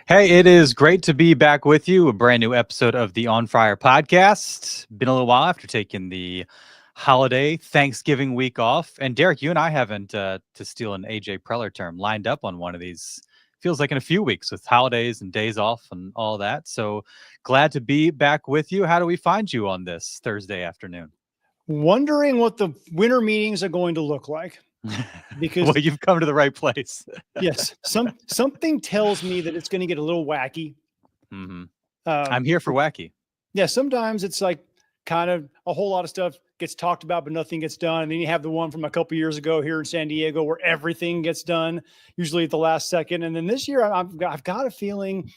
Hey, it is great to be back with you. A brand new episode of the On Friar podcast. Been a little while after taking the holiday Thanksgiving week off. And Derek, you and I haven't, to steal an AJ Preller term, lined up on one of these. Feels like in a few weeks with holidays and days off and all that. So glad to be back with you. How do we find you on this Thursday afternoon? Wondering what the winter meetings are going to look like. Because well, you've come to the right place. yes, something tells me that it's going to get a little wacky. Mm-hmm. I'm here for wacky. Yeah, sometimes it's like kind of a whole lot of stuff gets talked about, but nothing gets done. And then you have the one from a couple years ago here in San Diego where everything gets done, usually at the last second. And then this year, I've got a feeling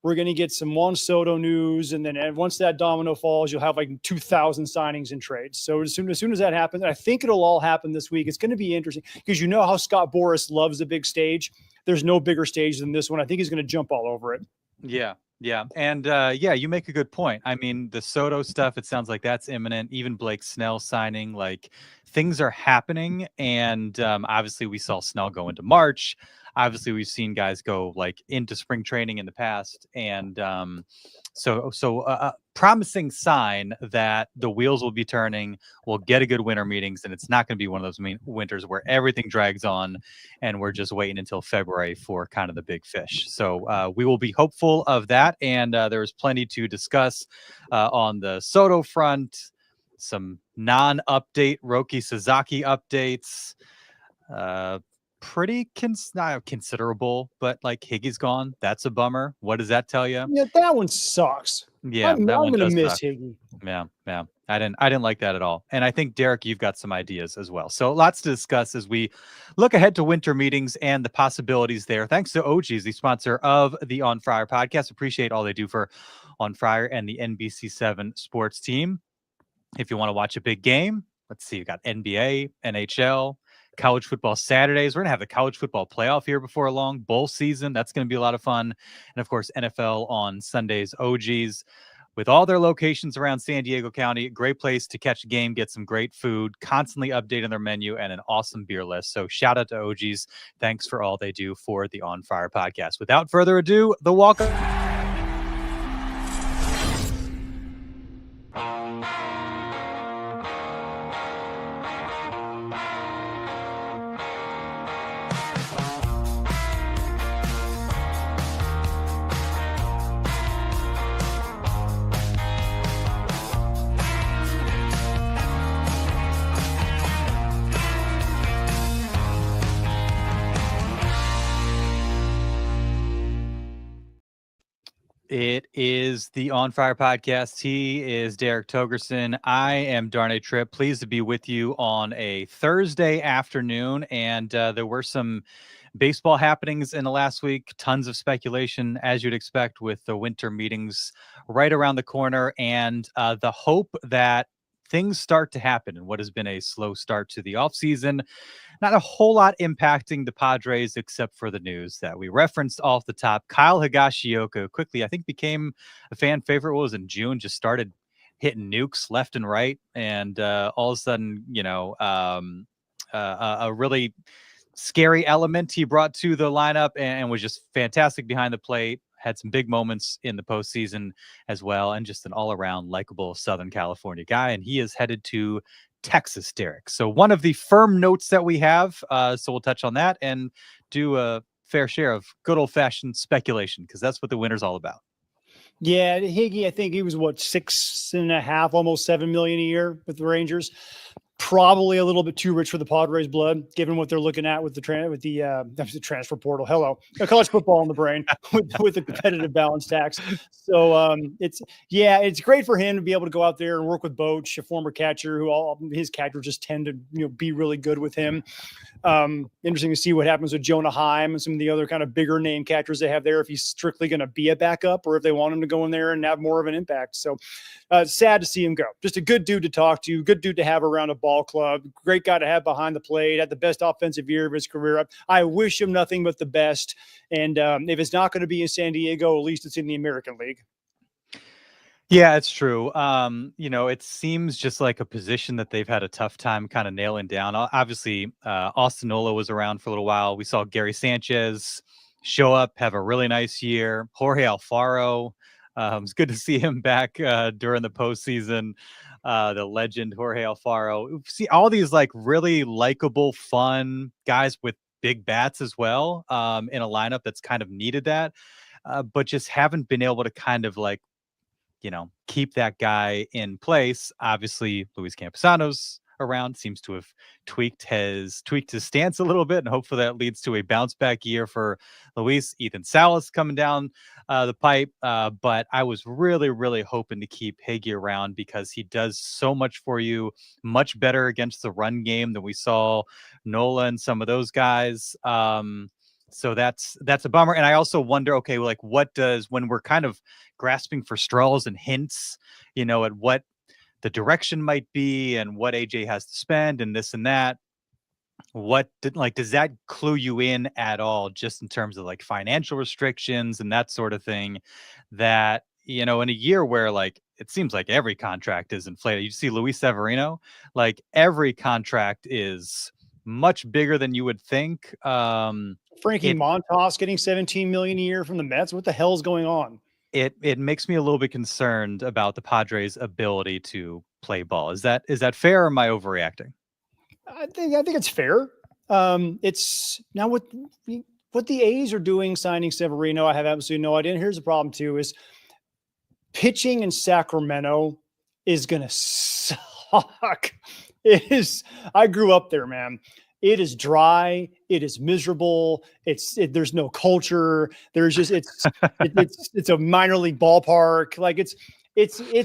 we're going to get some Juan Soto news. And then once that domino falls, you'll have like 2,000 signings and trades. So as soon as that happens, I think it'll all happen this week. It's going to be interesting because you know how Scott Boras loves the big stage. There's no bigger stage than this one. I think he's going to jump all over it. Yeah. Yeah. And yeah, you make a good point. I mean, the Soto stuff, it sounds like that's imminent. Even Blake Snell signing, like things are happening. And obviously we saw Snell go into March. Obviously we've seen guys go like into spring training in the past. And so promising sign that the wheels will be turning. We'll get a good winter meetings, and it's not going to be one of those winters where everything drags on and we're just waiting until February for kind of the big fish. So we will be hopeful of that. And there's plenty to discuss on the Soto front, some non-update Roki Sasaki updates, pretty not considerable, but like Higgy's gone. That's a bummer. What does that tell you? Yeah, that one sucks. Yeah, I'm going to miss Higgy. Yeah. I didn't like that at all. And I think, Derek, you've got some ideas as well. So lots to discuss as we look ahead to winter meetings and the possibilities there. Thanks to OGs, the sponsor of the On Friar podcast. Appreciate all they do for On Friar and the NBC7 sports team. If you want to watch a big game, let's see, you got NBA, NHL, college football Saturdays. We're going to have the college football playoff here before long. Bowl season. That's going to be a lot of fun. And of course, NFL on Sundays. OGs, with all their locations around San Diego County, great place to catch a game, get some great food, constantly updating their menu, and an awesome beer list. So shout out to OGs. Thanks for all they do for the On Fire podcast. Without further ado, the welcome. It is the On Fire podcast. He is Derek Togerson. I am Darnay Tripp. Pleased to be with you on a Thursday afternoon. And there were some baseball happenings in the last week. Tons of speculation, as you'd expect, with the winter meetings right around the corner. And the hope that things start to happen in what has been a slow start to the offseason. Not a whole lot impacting the Padres, except for the news that we referenced off the top. Kyle Higashioka quickly, I think, became a fan favorite. What was in June? Just started hitting nukes left and right. And all of a sudden, you know, a really scary element he brought to the lineup and was just fantastic behind the plate. Had some big moments in the postseason as well, and just an all-around likable Southern California guy. And he is headed to Texas, Derek. So one of the firm notes that we have, so we'll touch on that and do a fair share of good old-fashioned speculation, because that's what the winter's all about. Yeah, Higgy, I think he was, 6.5, almost 7 million a year with the Rangers. Probably a little bit too rich for the Padres blood, given what they're looking at with the transfer portal. Hello, college football in the brain with the competitive balance tax. So it's great for him to be able to go out there and work with Boch, a former catcher who all his catchers just tend to be really good with him. Interesting to see what happens with Jonah Heim and some of the other kind of bigger name catchers they have there. If he's strictly going to be a backup, or if they want him to go in there and have more of an impact. So sad to see him go. Just a good dude to talk to, good dude to have around a ball club, great guy to have behind the plate, had the best offensive year of his career. I wish him nothing but the best. And if it's not going to be in San Diego, at least it's in the American League. Yeah, it's true. It seems just like a position that they've had a tough time kind of nailing down. Obviously, Austin Nola was around for a little while. We saw Gary Sanchez show up, have a really nice year. Jorge Alfaro, it's good to see him back during the postseason. The legend Jorge Alfaro. See all these like really likable, fun guys with big bats as well in a lineup that's kind of needed that, but just haven't been able to kind of like, keep that guy in place. Obviously, Luis Campusano's around, seems to have tweaked his stance a little bit, and hopefully that leads to a bounce back year for Luis. Ethan Salas coming down the pipe, but I was really, really hoping to keep Higgy around because he does so much for you, much better against the run game than we saw Nola and some of those guys. So that's a bummer. And I also wonder, okay, like what does, when we're kind of grasping for straws and hints, at what the direction might be and what AJ has to spend and this and that, does that clue you in at all, just in terms of like financial restrictions and that sort of thing, that, in a year where like it seems like every contract is inflated. You see Luis Severino, like every contract is much bigger than you would think. Frankie Montas getting 17 million a year from the Mets. What the hell's going on? It makes me a little bit concerned about the Padres' ability to play ball. Is that fair, or am I overreacting? I think it's fair. It's now what the A's are doing, signing Severino. I have absolutely no idea. And here's the problem too: is pitching in Sacramento is gonna suck. It is. I grew up there, man. It is dry. It is miserable. There's no culture. There's just it's a minor league ballpark. Like it's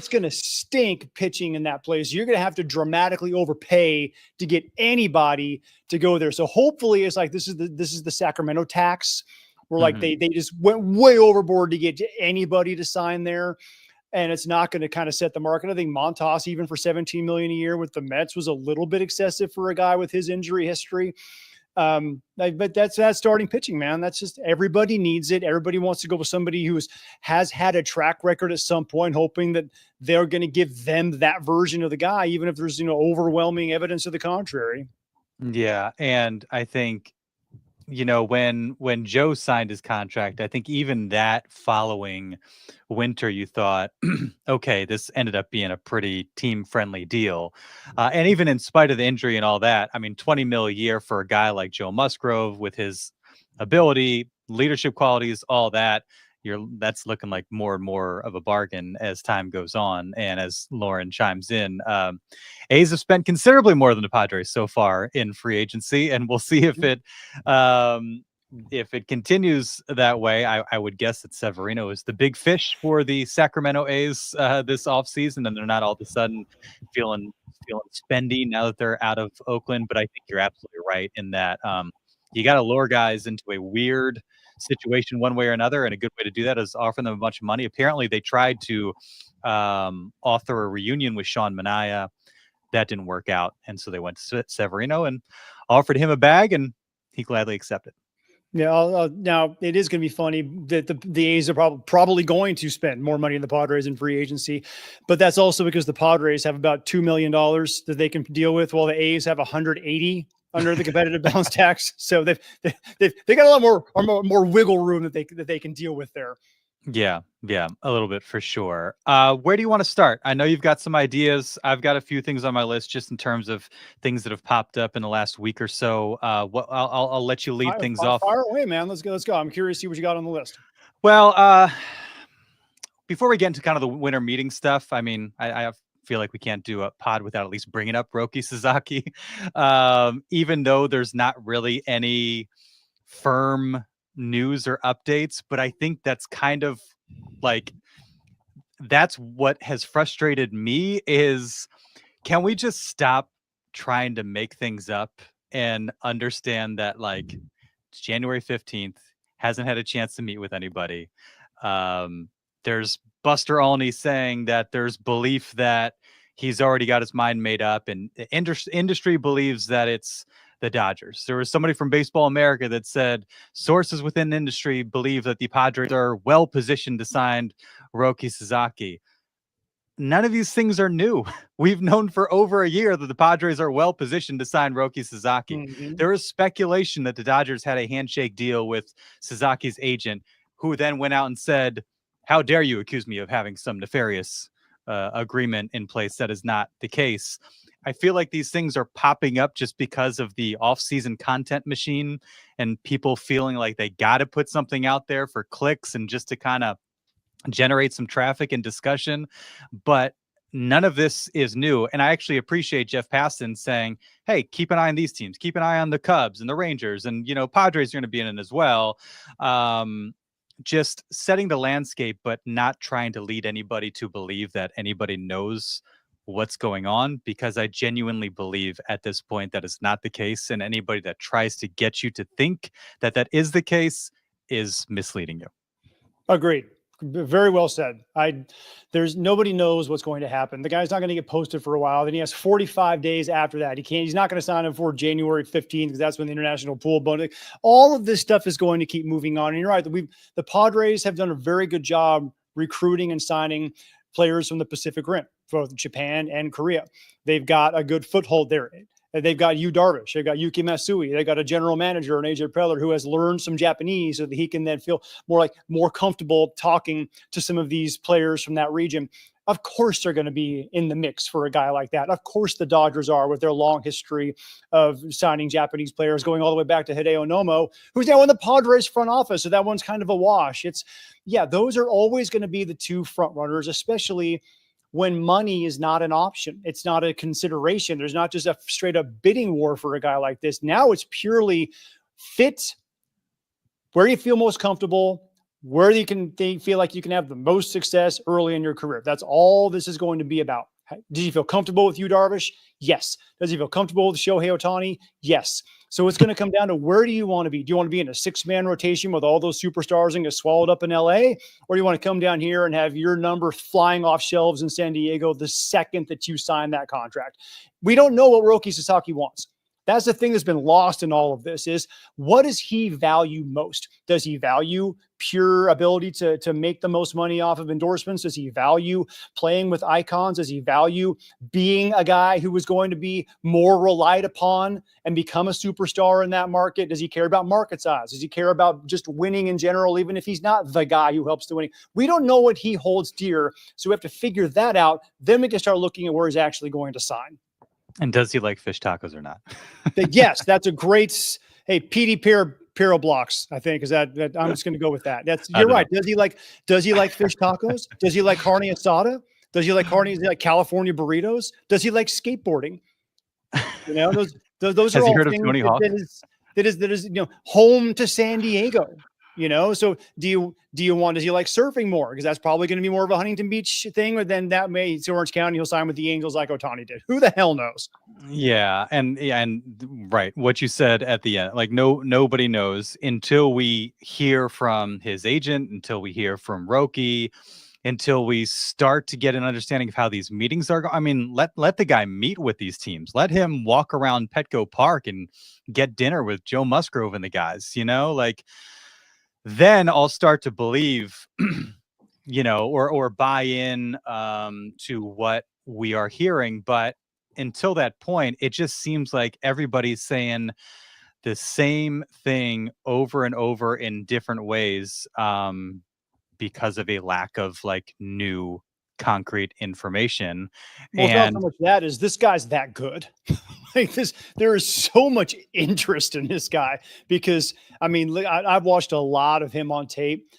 going to stink pitching in that place. You're going to have to dramatically overpay to get anybody to go there. So hopefully it's like this is the Sacramento tax, where like they just went way overboard to get anybody to sign there. And it's not going to kind of set the market. I think Montas, even for 17 million a year with the Mets, was a little bit excessive for a guy with his injury history. But that's starting pitching, man. That's just, everybody needs it. Everybody wants to go with somebody who has had a track record at some point, hoping that they're going to give them that version of the guy, even if there's, overwhelming evidence of the contrary. Yeah. And I think, when Joe signed his contract, I think even that following winter, you thought, okay, this ended up being a pretty team-friendly deal. And even in spite of the injury and all that, I mean, 20 mil a year for a guy like Joe Musgrove with his ability, leadership qualities, all that, that's looking like more and more of a bargain as time goes on. And as Lauren chimes in, A's have spent considerably more than the Padres so far in free agency, and we'll see if it continues that way. I would guess that Severino is the big fish for the Sacramento A's this offseason, and they're not all of a sudden feeling spendy now that they're out of Oakland. But I think you're absolutely right in that you got to lure guys into a weird situation one way or another, and a good way to do that is offer them a bunch of money. Apparently they tried to author a reunion with Sean Manaea. That didn't work out, and so they went to Severino and offered him a bag, and he gladly accepted. Yeah, now it is going to be funny that the A's are probably going to spend more money in the Padres in free agency, but that's also because the Padres have about $2 million that they can deal with, while the A's have 180 under the competitive balance tax. So they got a lot more wiggle room that they can deal with there. Yeah, a little bit for sure. Where do you want to start? I know you've got some ideas. I've got a few things on my list just in terms of things that have popped up in the last week or so. I'll let you lead things off. Fire away, man. Let's go. I'm curious to see what you got on the list. Well, before we get into kind of the winter meeting stuff, I mean, I feel like we can't do a pod without at least bringing up Roki Sasaki, even though there's not really any firm news or updates. But I think that's kind of like, that's what has frustrated me, is can we just stop trying to make things up and understand that, like, it's January 15th, hasn't had a chance to meet with anybody. There's Buster Olney saying that there's belief that he's already got his mind made up, and the industry believes that it's the Dodgers. There was somebody from Baseball America that said sources within the industry believe that the Padres are well positioned to sign Roki Sasaki. none of these things are new. We've known for over a year that the Padres are well positioned to sign Roki Sasaki. Mm-hmm. There is speculation that the Dodgers had a handshake deal with Sasaki's agent, who then went out and said, "How dare you accuse me of having some nefarious agreement in place? That is not the case." I feel like these things are popping up just because of the off-season content machine and people feeling like they got to put something out there for clicks and just to kind of generate some traffic and discussion. But none of this is new. And I actually appreciate Jeff Passan saying, hey, keep an eye on these teams, keep an eye on the Cubs and the Rangers, and, you know, Padres are going to be in it as well. Just setting the landscape, but not trying to lead anybody to believe that anybody knows what's going on, because I genuinely believe at this point that is not the case. And anybody that tries to get you to think that that is the case is misleading you. Agreed. Very well said. There's nobody knows what's going to happen. The guy's not going to get posted for a while. Then he has 45 days after that. He's not going to sign him for January 15th because that's when the international pool bonus. All of this stuff is going to keep moving on. And you're right. The Padres have done a very good job recruiting and signing players from the Pacific Rim, both Japan and Korea. They've got a good foothold there. They've got Yu Darvish. They've got Yuki Matsui. They've got a general manager, an AJ Preller, who has learned some Japanese so that he can then feel more comfortable talking to some of these players from that region. Of course, they're going to be in the mix for a guy like that. Of course, the Dodgers are, with their long history of signing Japanese players, going all the way back to Hideo Nomo, who's now in the Padres front office. So that one's kind of a wash. Those are always going to be the two front runners, especially when money is not an option. It's not a consideration. There's not just a straight up bidding war for a guy like this. Now it's purely fit, where you feel most comfortable, where they feel like you can have the most success early in your career. That's all this is going to be about. Does he feel comfortable with Yu Darvish? Yes. Does he feel comfortable with Shohei Ohtani? Yes. So it's going to come down to, where do you want to be? Do you want to be in a 6-man rotation with all those superstars and get swallowed up in LA? Or do you want to come down here and have your number flying off shelves in San Diego the second that you sign that contract? We don't know what Roki Sasaki wants. That's the thing that's been lost in all of this, is what does he value most? Does he value pure ability to make the most money off of endorsements? Does he value playing with icons? Does he value being a guy who is going to be more relied upon and become a superstar in that market? Does he care about market size? Does he care about just winning in general, even if he's not the guy who helps the winning? We don't know what he holds dear, so we have to figure that out. Then we can start looking at where he's actually going to sign. And does he like fish tacos or not? Yes, that's a great. Hey, PD Piro blocks, I think, is that I'm just going to go with that. You're right. Does he like fish tacos? Does he like carne asada? Does he like California burritos? Does he like skateboarding? You know, those are all things that is home to San Diego. You know, so does he like surfing more? Because that's probably going to be more of a Huntington Beach thing, or then that may, it's Orange County, he'll sign with the Angels like Ohtani did. Who the hell knows? Yeah. And right. What you said at the end, like nobody knows until we hear from his agent, until we hear from Roki, until we start to get an understanding of how these meetings are going. I mean, let the guy meet with these teams. Let him walk around Petco Park and get dinner with Joe Musgrove and the guys, then I'll start to believe, or buy in to what we are hearing. But until that point, it just seems like everybody's saying the same thing over and over in different ways because of a lack of new concrete information. Well, it's not so much that is this guy's that good. There is so much interest in this guy because I've watched a lot of him on tape.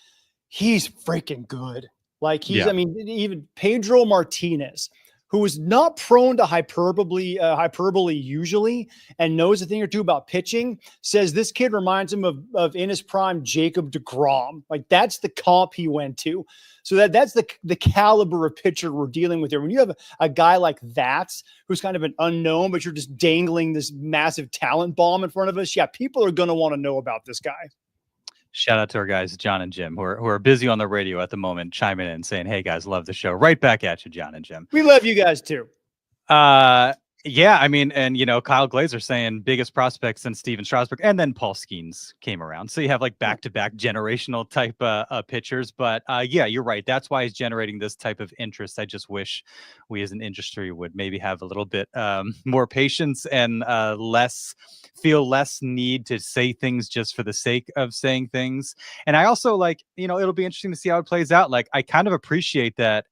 He's freaking good. Even Pedro Martinez, who is not prone to hyperbole usually, and knows a thing or two about pitching, says this kid reminds him of in his prime Jacob deGrom. That's the comp he went to. So that's the caliber of pitcher we're dealing with here. When you have a guy like that, who's kind of an unknown, but you're just dangling this massive talent bomb in front of us, people are going to want to know about this guy. Shout out to our guys, John and Jim, who are busy on the radio at the moment, chiming in saying, hey guys, love the show. Right back at you, John and Jim. We love you guys too. Yeah, I mean, and Kyle Glazer saying biggest prospect since Steven Strasburg, and then Paul Skeens came around. So you have like back-to-back generational type pitchers. But yeah, you're right. That's why he's generating this type of interest. I just wish we as an industry would maybe have a little bit more patience and feel less need to say things just for the sake of saying things. And I also it'll be interesting to see how it plays out. Like, I kind of appreciate that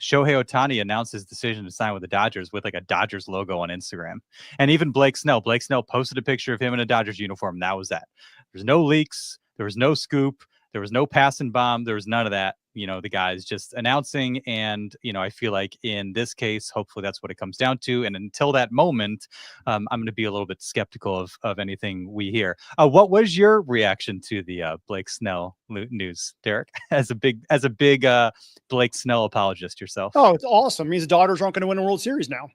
Shohei Ohtani announced his decision to sign with the Dodgers with like a Dodgers logo on Instagram. And even Blake Snell posted a picture of him in a Dodgers uniform. That was that. There's no leaks. There was no scoop. There was no pass and bomb. There was none of that. The guys just announcing. And, I feel like in this case, hopefully that's what it comes down to. And until that moment, I'm going to be a little bit skeptical of anything we hear. What was your reaction to the Blake Snell news, Derek, as a big Blake Snell apologist yourself? Oh, it's awesome. It means the Dodgers aren't going to win a World Series now.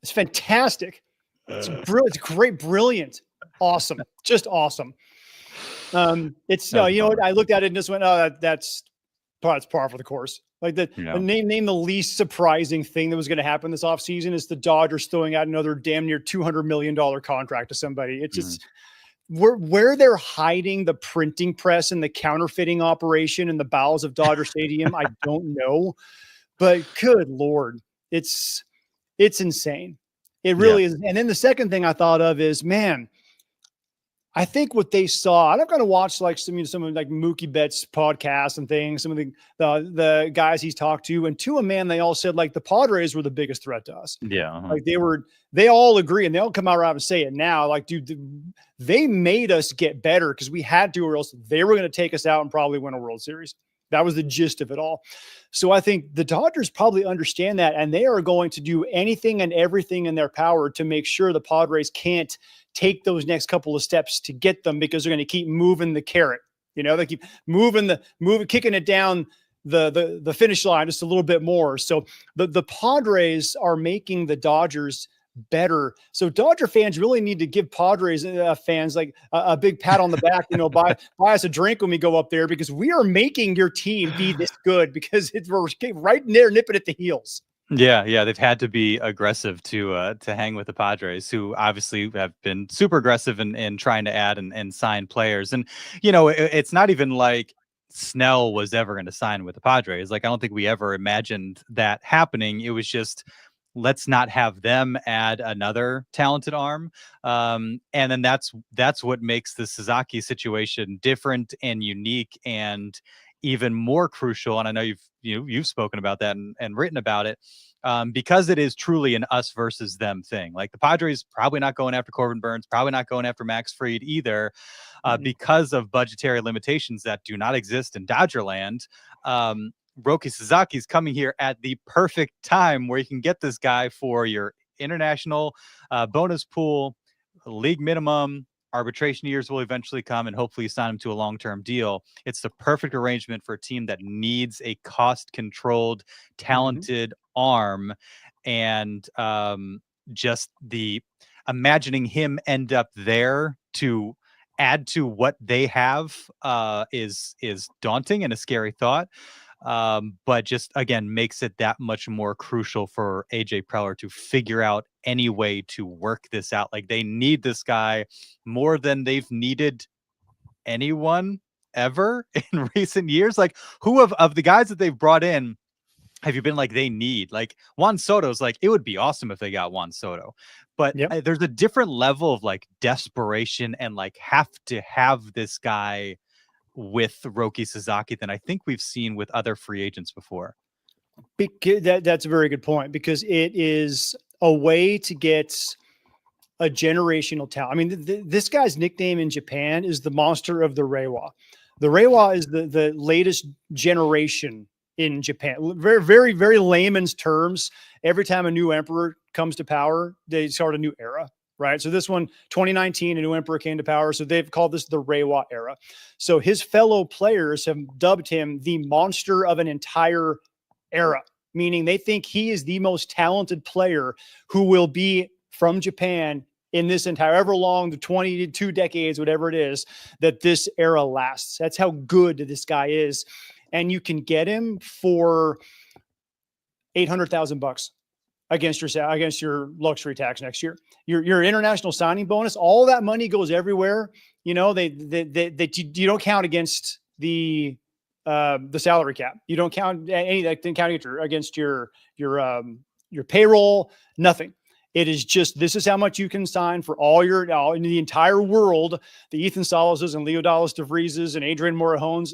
It's fantastic. It's brilliant. It's great. Brilliant. Awesome. Just awesome. It's what I looked at it and just went, oh, that's par for the course. Like the name the least surprising thing that was going to happen this offseason is the Dodgers throwing out another damn near $200 million contract to somebody. It's just where they're hiding the printing press and the counterfeiting operation in the bowels of Dodger Stadium. I don't know, but good Lord, it's insane. It really is. And then the second thing I thought of is, man, I think what they saw, I'm going to watch like some of like Mookie Betts podcasts and things, some of the guys he's talked to, and to a man, they all said like the Padres were the biggest threat to us. Yeah. Like they all agree, and they all come out and say it now. Like, dude, they made us get better because we had to, or else they were going to take us out and probably win a World Series. That was the gist of it all. So I think the Dodgers probably understand that, and they are going to do anything and everything in their power to make sure the Padres can't take those next couple of steps to get them, because they're going to keep moving the carrot. They keep kicking it down the finish line just a little bit more. So the Padres are making the Dodgers better. So Dodger fans really need to give Padres fans like a big pat on the back, buy us a drink when we go up there, because we are making your team be this good, because we're right in there nipping at the heels. Yeah, they've had to be aggressive to hang with the Padres, who obviously have been super aggressive in trying to add and sign players. And it's not even like Snell was ever going to sign with the Padres. Like, I don't think we ever imagined that happening. It was just, let's not have them add another talented arm. And then that's what makes the Sasaki situation different and unique and even more crucial. And I know you've spoken about that and written about it, because it is truly an us versus them thing. Like, the Padres probably not going after Corbin Burns, probably not going after Max Fried either, because of budgetary limitations that do not exist in Dodgerland. Roki Sasaki is coming here at the perfect time where you can get this guy for your international bonus pool, league minimum. Arbitration years will eventually come, and hopefully you sign him to a long-term deal. It's the perfect arrangement for a team that needs a cost-controlled, talented arm. And just the imagining him end up there to add to what they have is daunting and a scary thought. But just, again, makes it that much more crucial for AJ Preller to figure out any way to work this out. Like, they need this guy more than they've needed anyone ever in recent years. Like, who of the guys that they've brought in have you been like, they need? Like, Juan Soto's like, it would be awesome if they got Juan Soto, but there's a different level of like desperation and like have to have this guy with Roki Sasaki than I think we've seen with other free agents before. That's a very good point, because it is a way to get a generational talent. I mean, this guy's nickname in Japan is the monster of the Reiwa. The Reiwa is the latest generation in Japan. Very, very, very layman's terms. Every time a new emperor comes to power, they start a new era. Right. So this one, 2019, a new emperor came to power. So they've called this the Reiwa era. So his fellow players have dubbed him the monster of an entire era, meaning they think he is the most talented player who will be from Japan in this entire, ever long, the 22 decades, whatever it is, that this era lasts. That's how good this guy is. And you can get him for $800,000. against your luxury tax next year. Your international signing bonus, all that money goes everywhere. You know, you don't count against the salary cap. You don't count any that didn't count against your payroll, nothing. It is just, this is how much you can sign for all in the entire world, the Ethan Salases and Leo Dallas DeVrieses and Adrian Morejones.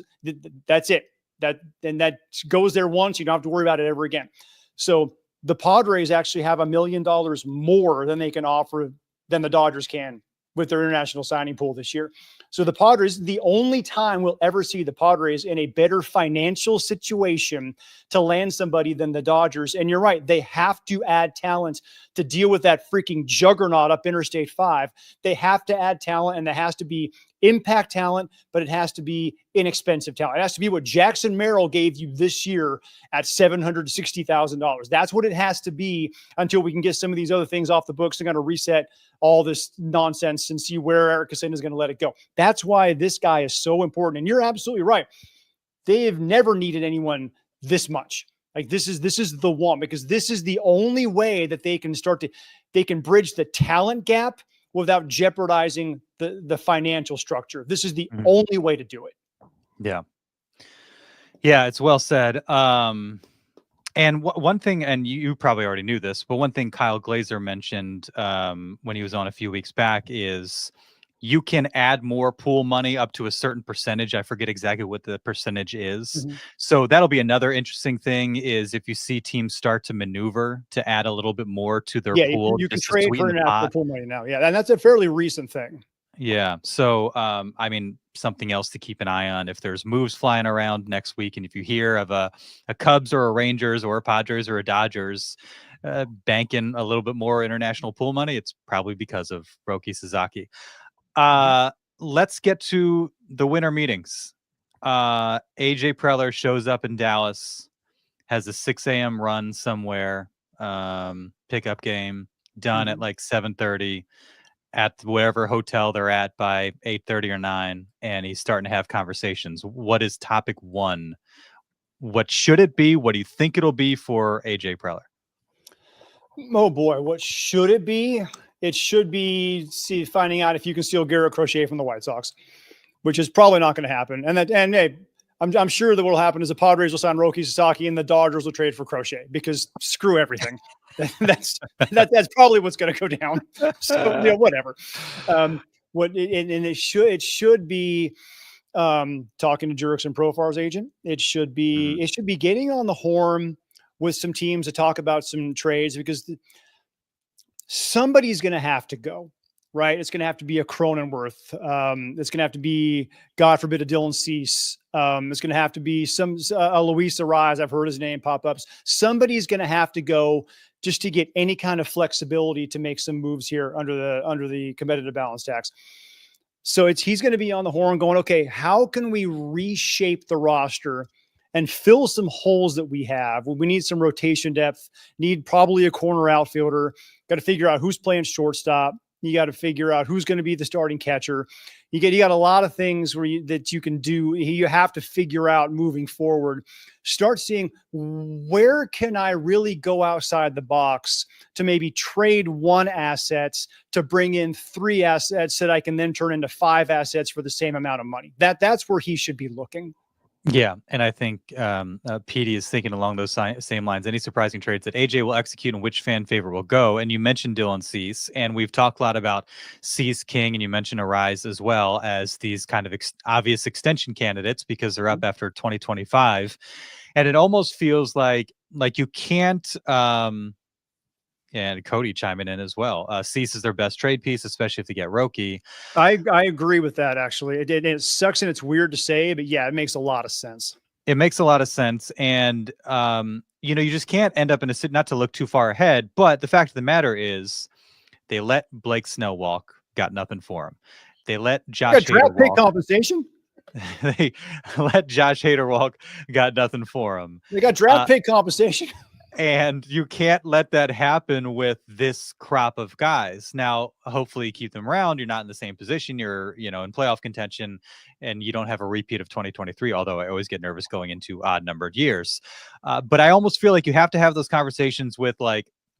That's it. That goes there once. You don't have to worry about it ever again. So the Padres actually have $1 million more than they can offer than the Dodgers can with their international signing pool this year. So the Padres, the only time we'll ever see the Padres in a better financial situation to land somebody than the Dodgers. And you're right, they have to add talent to deal with that freaking juggernaut up Interstate 5. They have to add talent, and there has to be impact talent, but it has to be inexpensive talent. It has to be what Jackson Merrill gave you this year at $760,000. That's what it has to be until we can get some of these other things off the books. They're going to reset all this nonsense and see where Eric Kacin is going to let it go. That's why this guy is so important. And you're absolutely right. They've never needed anyone this much. Like this is the one, because this is the only way that they can bridge the talent gap without jeopardizing the financial structure. This is the only way to do it. Yeah. Yeah, it's well said. And one thing, and you probably already knew this, but one thing Kyle Glazer mentioned when he was on a few weeks back is you can add more pool money up to a certain percentage. I forget exactly what the percentage is. So that'll be another interesting thing, is if you see teams start to maneuver to add a little bit more to their pool. You can trade for international pool money now. Yeah, and that's a fairly recent thing. Yeah. So, I mean, something else to keep an eye on if there's moves flying around next week. And if you hear of a Cubs or a Rangers or a Padres or a Dodgers banking a little bit more international pool money, it's probably because of Roki Sasaki. Let's get to the winter meetings. AJ Preller shows up in Dallas, has a 6 a.m. run somewhere, pickup game done at like 7:30 at whatever hotel they're at by 8:30 or 9, and he's starting to have conversations. What is topic one? What should it be? What do you think it'll be for AJ Preller? Oh boy, what should it be? It should be finding out if you can steal Garrett Crochet from the White Sox, which is probably not going to happen. And hey, I'm sure that what will happen is the Padres will sign Roki Sasaki and the Dodgers will trade for Crochet, because screw everything. that's probably what's going to go down. So whatever. It should be talking to Jurickson Profar's agent. It should be getting on the horn with some teams to talk about some trades, because somebody's going to have to go, right? It's going to have to be a Cronenworth. It's going to have to be, God forbid, a Dylan Cease. It's going to have to be a Luis Arraez. I've heard his name pop up. Somebody's going to have to go just to get any kind of flexibility to make some moves here under the competitive balance tax. So he's going to be on the horn going, okay, how can we reshape the roster and fill some holes that we have? We need some rotation depth, need probably a corner outfielder, got to figure out who's playing shortstop. You got to figure out who's going to be the starting catcher. You got a lot of things that you can do. You have to figure out moving forward. Start seeing, where can I really go outside the box to maybe trade 1 assets to bring in 3 assets that I can then turn into 5 assets for the same amount of money. That's where he should be looking. Yeah, and I think Petey is thinking along those same lines. Any surprising trades that AJ will execute and which fan favor will go? And you mentioned Dylan Cease, and we've talked a lot about Cease, King, and you mentioned Arraez as well as these kind of obvious extension candidates because they're up after 2025. And it almost feels like you can't and Cody chiming in as well. Cease is their best trade piece, especially if they get Roki. I agree with that, actually. It sucks and it's weird to say, but yeah, it makes a lot of sense. It makes a lot of sense. And, you just can't end up in not to look too far ahead, but the fact of the matter is they let Blake Snell walk, got nothing for him. They let Josh Hader draft pick compensation. They let Josh Hader walk, got nothing for him. They got draft pick compensation. And you can't let that happen with this crop of guys. Now, hopefully you keep them around. You're not in the same position. You're, in playoff contention, and you don't have a repeat of 2023, although I always get nervous going into odd numbered years. But I almost feel like you have to have those conversations with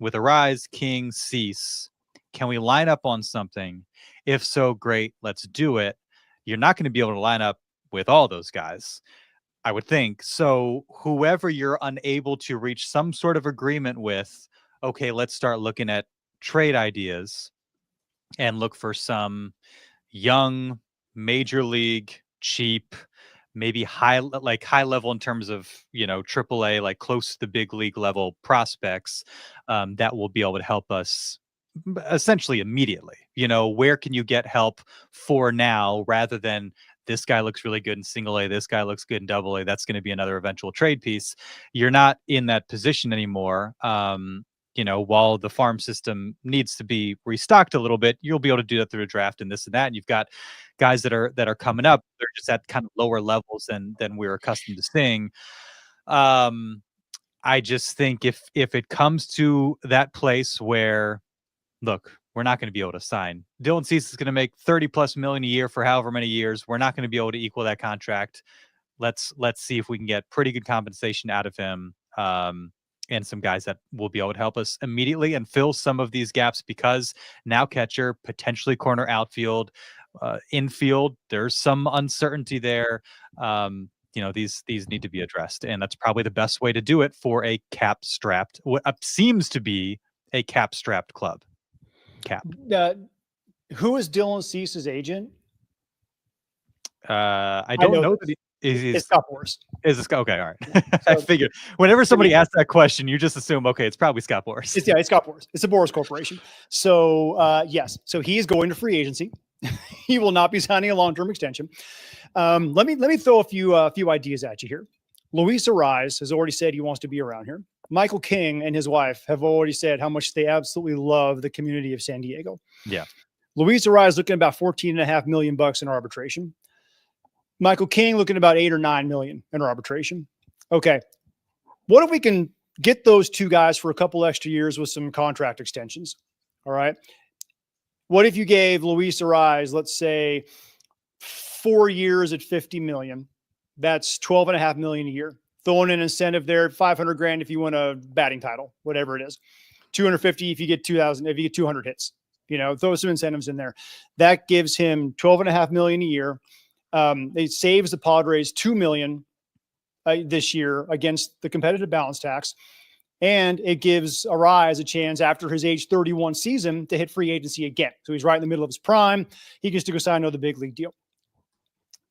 with Arise, King, Cease, can we line up on something? If so, great, let's do it. You're not going to be able to line up with all those guys, I would think. So whoever you're unable to reach some sort of agreement with, okay, let's start looking at trade ideas and look for some young, major league, cheap, maybe high level in terms of, AAA, like close to the big league level prospects, that will be able to help us essentially immediately. Where can you get help for now, rather than this guy looks really good in single A, this guy looks good in double A, that's going to be another eventual trade piece. You're not in that position anymore. While the farm system needs to be restocked a little bit, you'll be able to do that through a draft and this and that. And you've got guys that are coming up. They're just at kind of lower levels than we're accustomed to seeing. I just think if it comes to that place where, look, we're not going to be able to sign. Dylan Cease is going to make $30+ million a year for however many years. We're not going to be able to equal that contract. Let's see if we can get pretty good compensation out of him. And some guys that will be able to help us immediately and fill some of these gaps, because now catcher, potentially corner, outfield, infield, there's some uncertainty there. These need to be addressed, and that's probably the best way to do it for a cap-strapped, what seems to be a cap-strapped club. Cap. Who is Dylan Cease's agent? I don't know that it's Scott Boras. Is this okay? All right. I figured whenever somebody asks that question, you just assume, okay, it's probably Scott Boras. It's Scott Boras. It's a Boras Corporation. So yes, so he is going to free agency. He will not be signing a long-term extension. Let me throw a few ideas at you here. Luis Ariz has already said he wants to be around here. Michael King and his wife have already said how much they absolutely love the community of San Diego. Yeah. Luis Ariz looking at about $14.5 million in arbitration. Michael King looking at about $8 or $9 million in arbitration. Okay. What if we can get those two guys for a couple extra years with some contract extensions? All right. What if you gave Luis Ariz, let's say, 4 years at $50 million? That's $12.5 million a year. Throwing an incentive there, $500,000 if you win a batting title, whatever it is. $250 if you get 2,000, if you get 200 hits. Throw some incentives in there. That gives him $12.5 million a year. It saves the Padres $2 million this year against the competitive balance tax. And it gives Ariz a chance after his age 31 season to hit free agency again. So he's right in the middle of his prime. He gets to go sign another big league deal.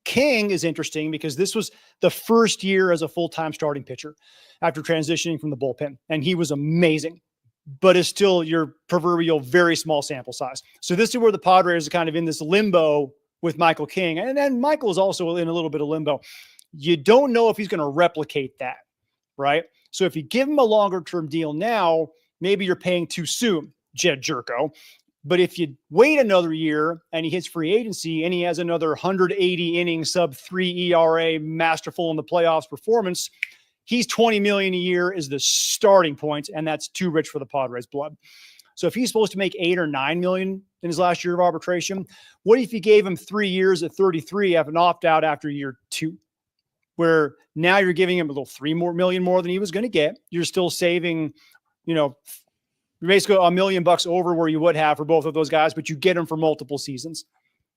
King is interesting because this was the first year as a full-time starting pitcher after transitioning from the bullpen. And he was amazing, but it's still your proverbial very small sample size. So this is where the Padres are kind of in this limbo with Michael King. And then Michael is also in a little bit of limbo. You don't know if he's going to replicate that, right? So if you give him a longer-term deal now, maybe you're paying too soon, Jed Jerko. But if you wait another year and he hits free agency and he has another 180 inning sub-3 ERA masterful in the playoffs performance, he's $20 million a year is the starting point, and that's too rich for the Padres' blood. So if he's supposed to make $8 or $9 million in his last year of arbitration, what if you gave him 3 years at 33, have an opt-out after year 2, where now you're giving him a little $3 million more than he was going to get. You're still saving, basically $1 million over where you would have for both of those guys, but you get them for multiple seasons,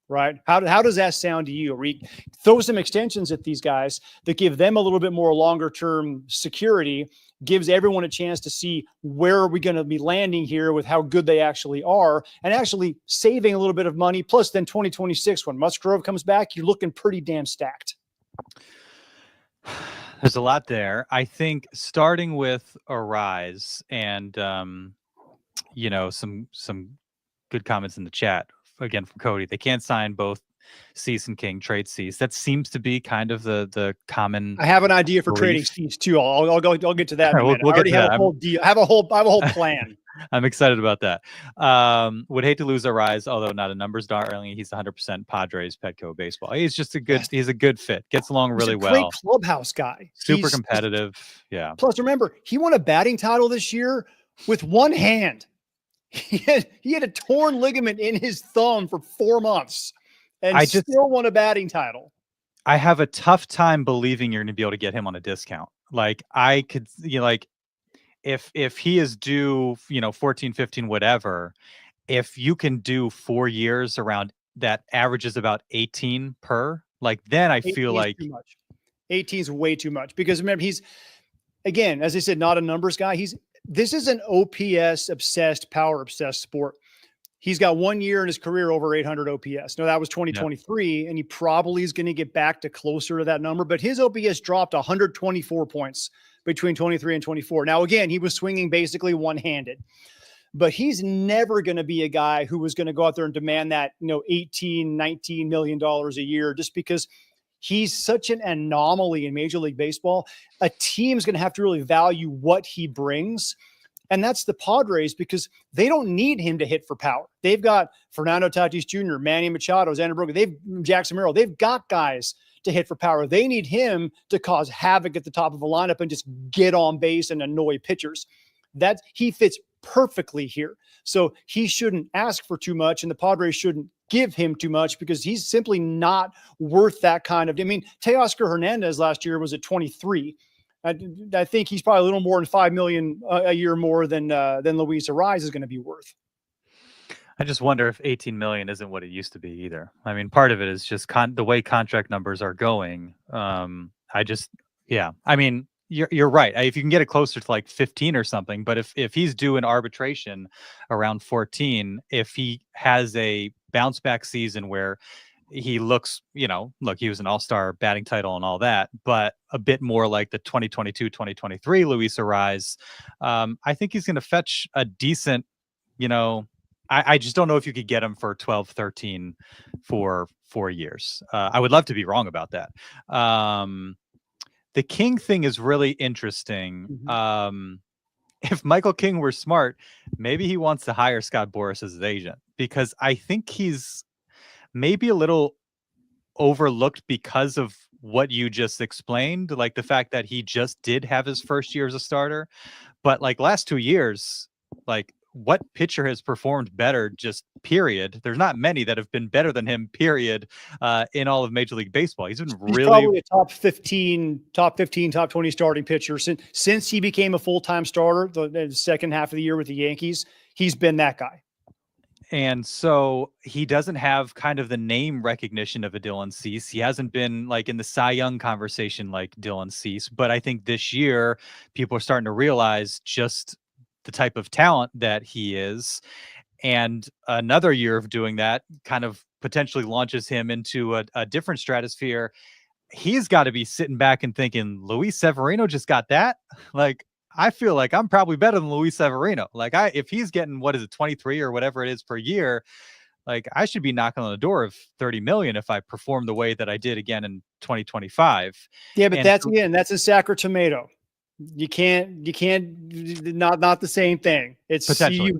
right? How does that sound to you? We throw some extensions at these guys that give them a little bit more longer-term security, gives everyone a chance to see where are we going to be landing here with how good they actually are, and actually saving a little bit of money. Plus then 2026, when Musgrove comes back, you're looking pretty damn stacked. There's a lot there. I think starting with Arise and, some good comments in the chat again from Cody. They can't sign both Cease and King, trade Cease. That seems to be kind of the common. I have an idea for trading Cease too. I'll get to that. In a minute. We'll I already have a whole deal. I have a whole plan. I'm excited about that. Would hate to lose Arise, although not a numbers darling. He's 100% Padres Petco baseball. He's just he's a good fit. Gets along really well. Great clubhouse guy. Super competitive. Yeah. Plus, remember, he won a batting title this year with one hand. He had a torn ligament in his thumb for 4 months and still won a batting title. I have a tough time believing you're going to be able to get him on a discount. Like I could, if he is due, 14, 15, whatever, if you can do 4 years around that averages about 18 per, like then I feel 18 is like too much. 18 is way too much because remember he's, again, as I said, not a numbers guy. This is an OPS obsessed, power obsessed sport. He's got 1 year in his career over 800 OPS. Now that was 2023, and he probably is going to get back to closer to that number, but his OPS dropped 124 points between 23 and 24. Now, again, he was swinging basically one-handed, but he's never going to be a guy who was going to go out there and demand that, 18, $19 million a year, just because he's such an anomaly in Major League Baseball. A team's going to have to really value what he brings. And that's the Padres, because they don't need him to hit for power. They've got Fernando Tatis Jr., Manny Machado, Xander Bogaerts, Jackson Merrill. They've got guys to hit for power. They need him to cause havoc at the top of a lineup and just get on base and annoy pitchers. He fits perfectly here. So he shouldn't ask for too much, and the Padres shouldn't give him too much, because he's simply not worth that kind of. I mean, Teoscar Hernandez last year was at 23. I think he's probably a little more than $5 million a year more than Luis Arraez is going to be worth. I just wonder if 18 million isn't what it used to be either. I mean, part of it is just the way contract numbers are going. I mean, you're right. If you can get it closer to like 15 or something, but if he's due in arbitration around 14, if he has a bounce back season where he looks, look, he was an all-star, batting title and all that, but a bit more like the 2022, 2023 Luis Arraez, I think he's going to fetch a decent, I just don't know if you could get him for 12, 13 for 4 years. I would love to be wrong about that. The King thing is really interesting. Mm-hmm. If Michael King were smart, maybe he wants to hire Scott Boras as his agent, because I think he's maybe a little overlooked because of what you just explained, like the fact that he just did have his first year as a starter. But like last 2 years, like what pitcher has performed better, just period? There's not many that have been better than him, period, in all of Major League Baseball. He's probably a top 15, top 20 starting pitcher since he became a full-time starter the second half of the year with the Yankees. He's been that guy. And so he doesn't have kind of the name recognition of a Dylan Cease. He hasn't been like in the Cy Young conversation like Dylan Cease. But I think this year people are starting to realize just the type of talent that he is. And another year of doing that kind of potentially launches him into a different stratosphere. He's got to be sitting back and thinking, Luis Severino just got that? Like, I feel like I'm probably better than Luis Severino. Like if he's getting, 23 or whatever it is per year, like I should be knocking on the door of 30 million if I perform the way that I did again in 2025. Yeah, but that's a sack or tomato. You can't not the same thing. It's potentially.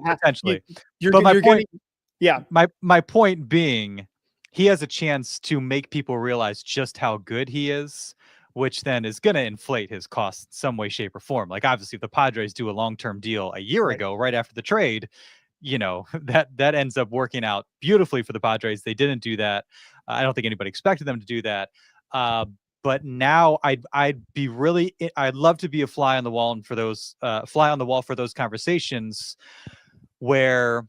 My point being, he has a chance to make people realize just how good he is, which then is going to inflate his costs in some way, shape, or form. Like obviously if the Padres do a long-term deal a year ago, right after the trade, that ends up working out beautifully for the Padres. They didn't do that. I don't think anybody expected them to do that. But now I'd love to be a fly on the wall, and for those for those conversations where,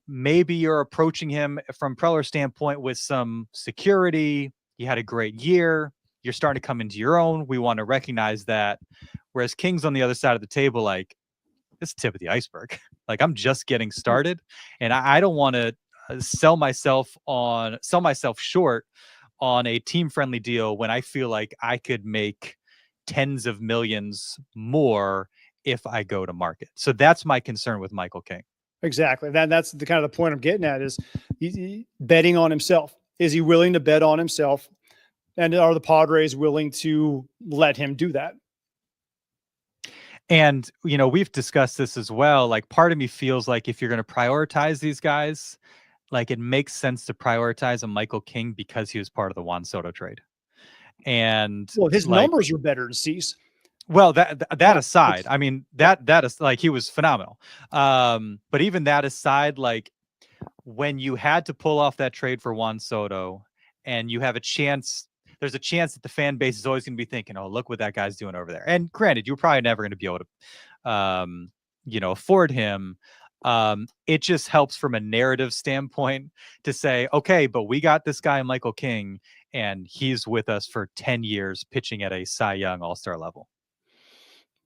maybe you're approaching him from Preller's standpoint with some security. You had a great year. You're starting to come into your own. We want to recognize that. Whereas King's on the other side of the table, like, it's the tip of the iceberg. Like, I'm just getting started, and I don't want to sell myself short on a team-friendly deal when I feel like I could make tens of millions more if I go to market. So that's my concern with Michael King. Exactly. That's the kind of the point I'm getting at, is he betting on himself. Is he willing to bet on himself? And are the Padres willing to let him do that? And, we've discussed this as well. Like, part of me feels like if you're going to prioritize these guys, like it makes sense to prioritize a Michael King because he was part of the Juan Soto trade. And his numbers are better than Cease. Well, that aside, I mean, that is like, he was phenomenal. But even that aside, like when you had to pull off that trade for Juan Soto and you have a chance, there's a chance that the fan base is always going to be thinking, oh, look what that guy's doing over there. And granted, you're probably never going to be able to, afford him. It just helps from a narrative standpoint to say, okay, but we got this guy, Michael King, and he's with us for 10 years pitching at a Cy Young All-Star level.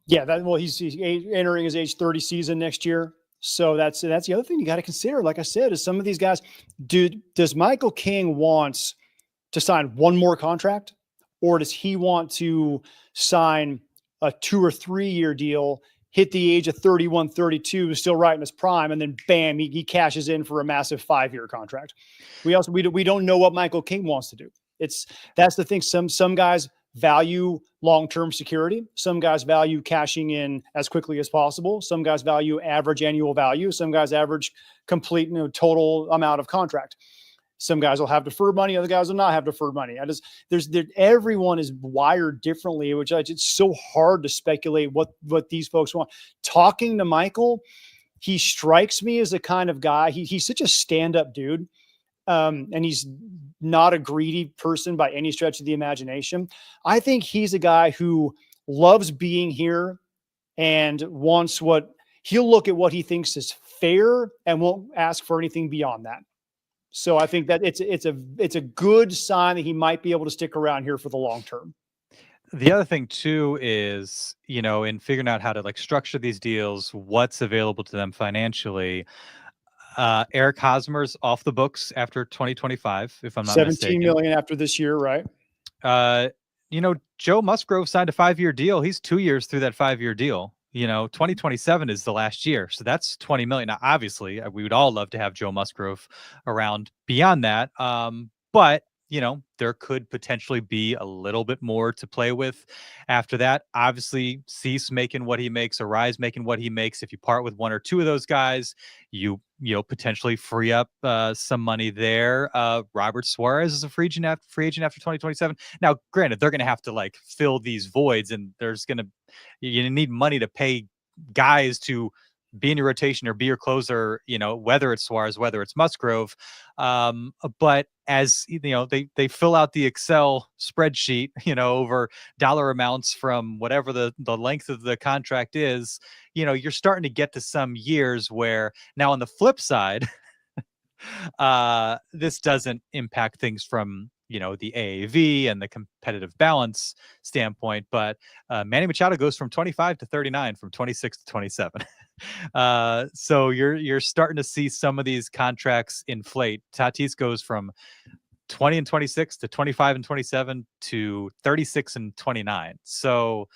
Yeah, he's entering his age 30 season next year. So that's the other thing you got to consider. Like I said, is some of these guys, does Michael King wants to sign one more contract, or does he want to sign a 2 or 3 year deal, hit the age of 31, 32, still right in his prime, and then bam, he cashes in for a massive 5-year contract? We don't know what Michael King wants to do. That's the thing. Some guys value long-term security. Some guys value cashing in as quickly as possible. Some guys value average annual value. Some guys average complete, total amount of contract. Some guys will have deferred money. Other guys will not have deferred money. Everyone is wired differently, which it's so hard to speculate what these folks want. Talking to Michael, he strikes me as the kind of guy, he's such a stand-up dude. And he's not a greedy person by any stretch of the imagination. I think he's a guy who loves being here and he'll look at what he thinks is fair and won't ask for anything beyond that. So I think that it's a good sign that he might be able to stick around here for the long term. The other thing too is, in figuring out how to structure these deals, what's available to them financially. Eric Hosmer's off the books after 2025, if I'm not 17 mistaken. million after this year, right? Joe Musgrove signed a 5-year deal. He's 2 years through that 5-year deal. 2027 is the last year. So that's 20 million. Now, obviously, we would all love to have Joe Musgrove around beyond that. But there could potentially be a little bit more to play with after that. Obviously, Cease making what he makes, Arise making what he makes. If you part with 1 or 2 of those guys, you potentially free up some money there. Robert Suarez is a free agent after 2027. Now, granted, they're going to have to fill these voids, and you need money to pay guys to be in your rotation or be your closer, whether it's Suarez, whether it's Musgrove. But as they fill out the Excel spreadsheet, over dollar amounts from whatever the length of the contract is, you're starting to get to some years where now on the flip side, this doesn't impact things from the AAV and the competitive balance standpoint, but Manny Machado goes from 25 to 39, from 26 to 27. So you're starting to see some of these contracts inflate. Tatis goes from 20 and 26 to 25 and 27 to 36 and 29. So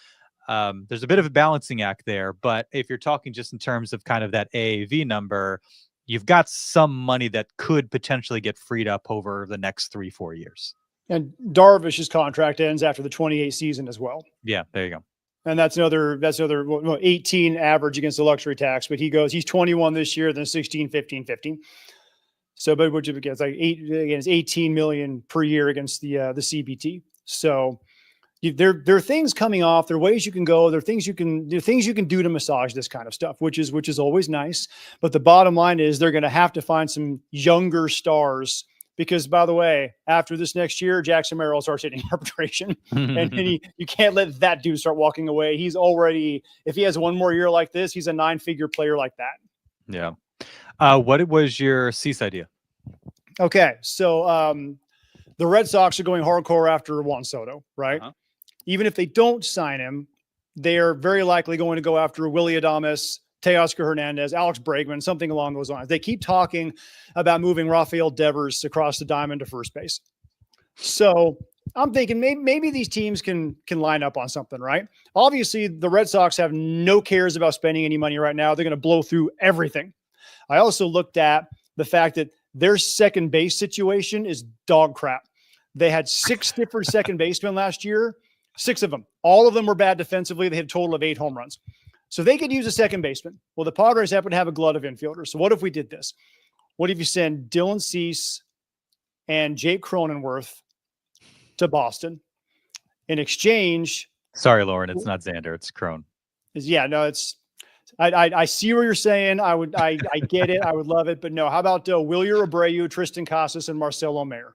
there's a bit of a balancing act there, but if you're talking just in terms of kind of that AAV number, you've got some money that could potentially get freed up over the next 3-4 years. And Darvish's contract ends after the 28 season as well. Yeah, there you go. And that's another 18 average against the luxury tax, but he's 21 this year, then 16, 15, 15. So, but which again, it's 18 million per year against the CBT. So there are things coming off. There are ways you can go. There are things you can do to massage this kind of stuff, which is always nice. But the bottom line is they're going to have to find some younger stars, because, by the way, after this next year, Jackson Merrill starts hitting arbitration, and you can't let that dude start walking away. He's already, if he has one more year like this, he's a 9-figure player like that. Yeah. What was your Cease idea? Okay, so the Red Sox are going hardcore after Juan Soto, right? Uh-huh. Even if they don't sign him, they are very likely going to go after Willy Adames, Teoscar Hernandez, Alex Bregman, something along those lines. They keep talking about moving Rafael Devers across the diamond to first base. So I'm thinking maybe these teams can line up on something, right? Obviously, the Red Sox have no cares about spending any money right now. They're going to blow through everything. I also looked at the fact that their second base situation is dog crap. They had 6 different second basemen last year, 6 of them. All of them were bad defensively. They had a total of 8 home runs. So they could use a second baseman. Well, the Padres happen to have a glut of infielders. So what if we did this? What if you send Dylan Cease and Jake Cronenworth to Boston in exchange? Sorry, Lauren, it's not Xander, it's Cron. Yeah, no, it's. I see what you're saying. I get it. I would love it, but no. How about Wilyer Abreu, Tristan Casas, and Marcelo Mayer?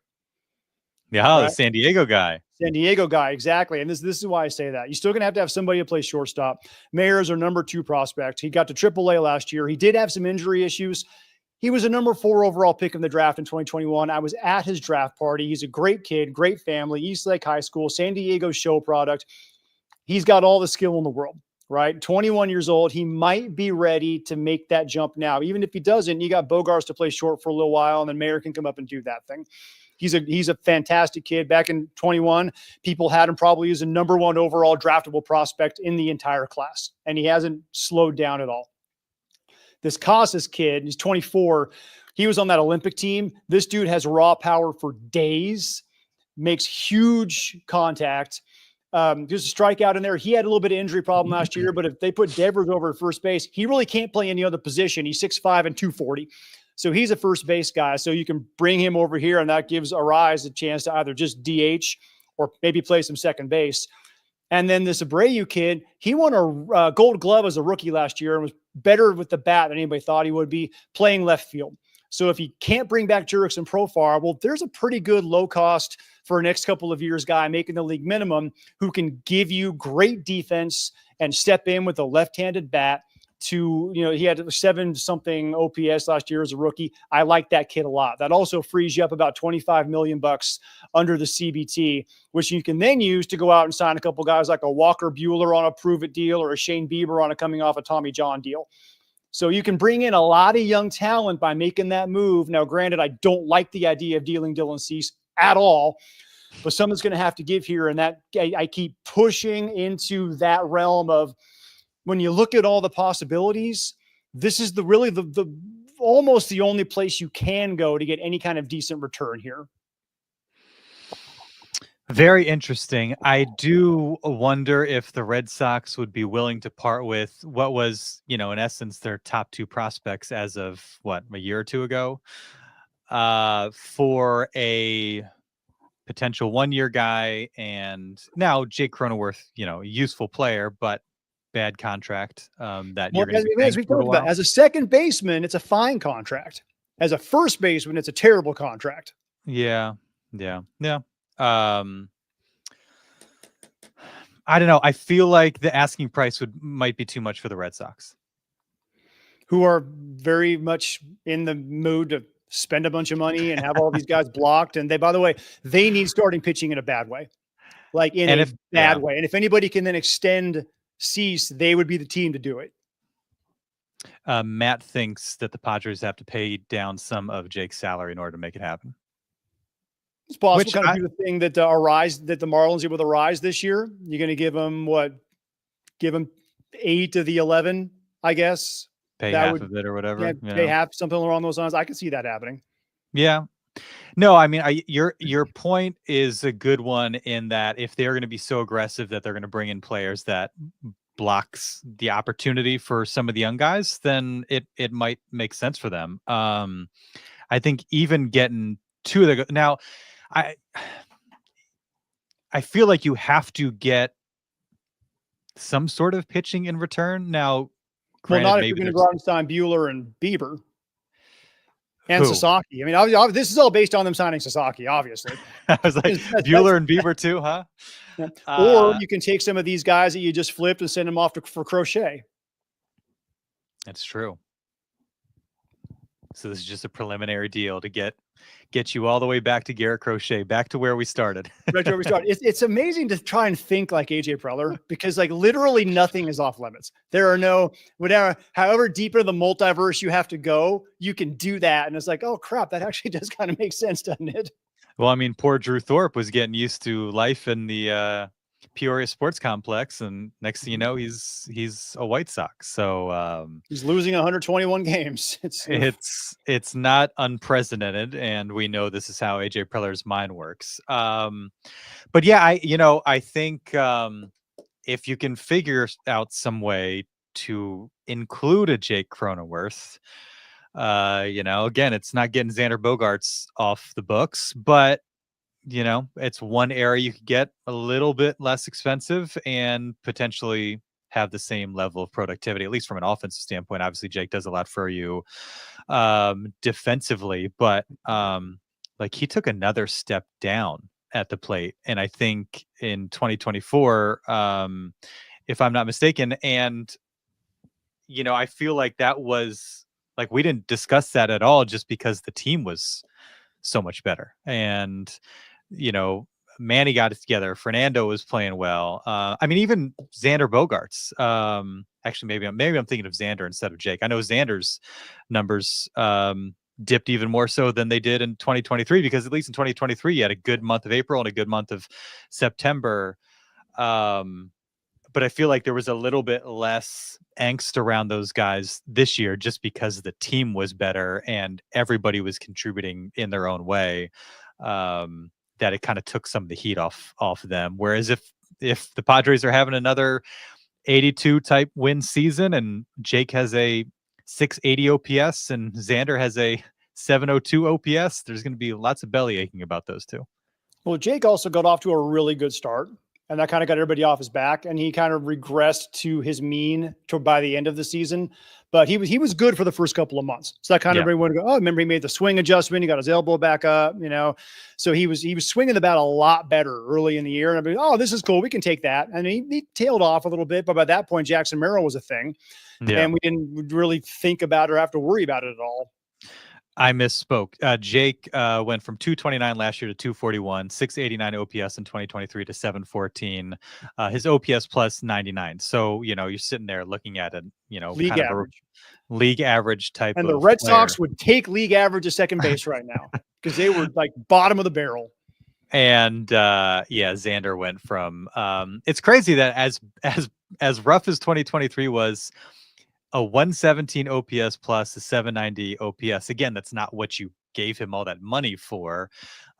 Yeah, the right? San Diego guy. San Diego guy, exactly. And this is why I say that. You're still going to have somebody to play shortstop. Mayer is our number 2 prospect. He got to AAA last year. He did have some injury issues. He was a number 4 overall pick in the draft in 2021. I was at his draft party. He's a great kid, great family, Eastlake High School, San Diego show product. He's got all the skill in the world, right? 21 years old. He might be ready to make that jump now. Even if he doesn't, you got Bogarts to play short for a little while, and then Mayer can come up and do that thing. He's a fantastic kid. Back in 21, people had him probably as a number 1 overall draftable prospect in the entire class, and he hasn't slowed down at all. This Casas kid, he's 24. He was on that Olympic team. This dude has raw power for days, makes huge contact. There's a strikeout in there. He had a little bit of injury problem last year, but if they put Devers over at first base, he really can't play any other position. He's 6'5" and 240. So he's a first base guy. So you can bring him over here, and that gives Arise a chance to either just DH or maybe play some second base. And then this Abreu kid, he won a Gold Glove as a rookie last year and was better with the bat than anybody thought he would be, playing left field. So if he can't bring back Jurickson Profar, well, there's a pretty good low cost for next couple of years guy making the league minimum who can give you great defense and step in with a left-handed bat. To, he had 7-something OPS last year as a rookie. I like that kid a lot. That also frees you up about $25 million under the CBT, which you can then use to go out and sign a couple guys like a Walker Buehler on a prove it deal or a Shane Bieber on a coming off a Tommy John deal. So you can bring in a lot of young talent by making that move. Now, granted, I don't like the idea of dealing Dylan Cease at all, but someone's going to have to give here. And that I keep pushing into that realm of, when you look at all the possibilities, this is really the almost the only place you can go to get any kind of decent return here. Very interesting. I do wonder if the Red Sox would be willing to part with what was, in essence, their top 2 prospects as of a year or 2 ago, for a potential 1-year guy. And now Jake Cronenworth, useful player, but bad contract that you're going to be as we talked about, as a second baseman, it's a fine contract. As a first baseman, it's a terrible contract. Yeah. I don't know. I feel like the asking price might be too much for the Red Sox, who are very much in the mood to spend a bunch of money and have all these guys blocked. And by the way, they need starting pitching in a bad way, way. And if anybody can then extend Cease, they would be the team to do it. Matt thinks that the Padres have to pay down some of Jake's salary in order to make it happen. It's possible. Kind of do the thing that the Marlins did with Arise this year. You're going to give them 8 of the 11, I guess. Pay half of it or whatever. Yeah, pay half, something along those lines. I can see that happening. Yeah. No, I mean, your point is a good one in that if they're going to be so aggressive that they're going to bring in players that blocks the opportunity for some of the young guys, then it might make sense for them. I think even getting 2 of the now, I feel like you have to get some sort of pitching in return. Now, well, not if you're going to go out and sign Buehler and Bieber. And Sasaki. I mean, obviously, this is all based on them signing Sasaki, obviously. I was like, Buehler and Bieber too, huh? Yeah. Or you can take some of these guys that you just flipped and send them off for Crochet. That's true. So this is just a preliminary deal to get you all the way back to Garrett Crochet, back to where we started. Right to where we started. It's amazing to try and think like AJ Preller, because literally nothing is off limits. There are however deep into the multiverse you have to go, you can do that. And it's like, oh crap, that actually does kind of make sense, doesn't it? Well, I mean, poor Drew Thorpe was getting used to life in the Peoria Sports Complex, and next thing you know, he's a White Sox. So he's losing 121 games. It's not unprecedented, and we know this is how AJ Preller's mind works. But yeah, I think if you can figure out some way to include a Jake Cronenworth, again, it's not getting Xander Bogaerts off the books, but it's one area you could get a little bit less expensive and potentially have the same level of productivity, at least from an offensive standpoint. Obviously, Jake does a lot for you defensively, but he took another step down at the plate. And I think in 2024, if I'm not mistaken, and I feel like that was like we didn't discuss that at all just because the team was so much better. And, you know, Manny got it together. Fernando was playing well. I mean, even Xander Bogaerts. Actually, maybe I'm thinking of Xander instead of Jake. I know Xander's numbers dipped even more so than they did in 2023, because at least in 2023 you had a good month of April and a good month of September. But I feel like there was a little bit less angst around those guys this year just because the team was better and everybody was contributing in their own way, that it kind of took some of the heat off them. Whereas if the Padres are having another 82 type win season and Jake has a 680 OPS and Xander has a 702 OPS, there's going to be lots of belly aching about those two. Well, Jake also got off to a really good start, and that kind of got everybody off his back, and he kind of regressed to his mean by the end of the season. But he was good for the first couple of months. So that kind of everyone go, oh, remember he made the swing adjustment, he got his elbow back up, So he was swinging the bat a lot better early in the year. And I'd be, oh, this is cool, we can take that. And he tailed off a little bit, but by that point, Jackson Merrill was a thing, and we didn't really think about or have to worry about it at all. I misspoke. Jake went from 229 last year to 241, 689 OPS in 2023 to 714. His OPS plus 99. So, you're sitting there looking at it, league kind average. Of a league average type and of the Red player. Sox would take league average to second base right now because they were like bottom of the barrel. And Xander went from it's crazy that as rough as 2023 was, a 117 OPS plus a 790 OPS. Again, that's not what you gave him all that money for.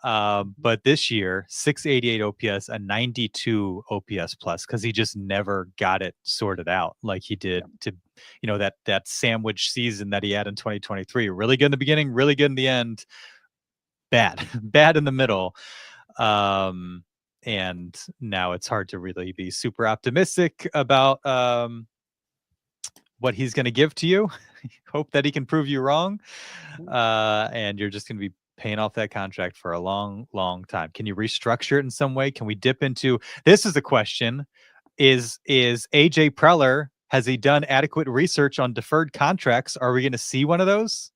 But this year, 688 OPS, a 92 OPS plus, because he just never got it sorted out like he did to, that sandwich season that he had in 2023. Really good in the beginning, really good in the end. Bad in the middle. And now it's hard to really be super optimistic about what he's going to give to you. Hope that he can prove you wrong. And you're just going to be paying off that contract for a long, long time. Can you restructure it in some way? Can we dip into, this is the question, is AJ Preller, has he done adequate research on deferred contracts? Are we going to see one of those?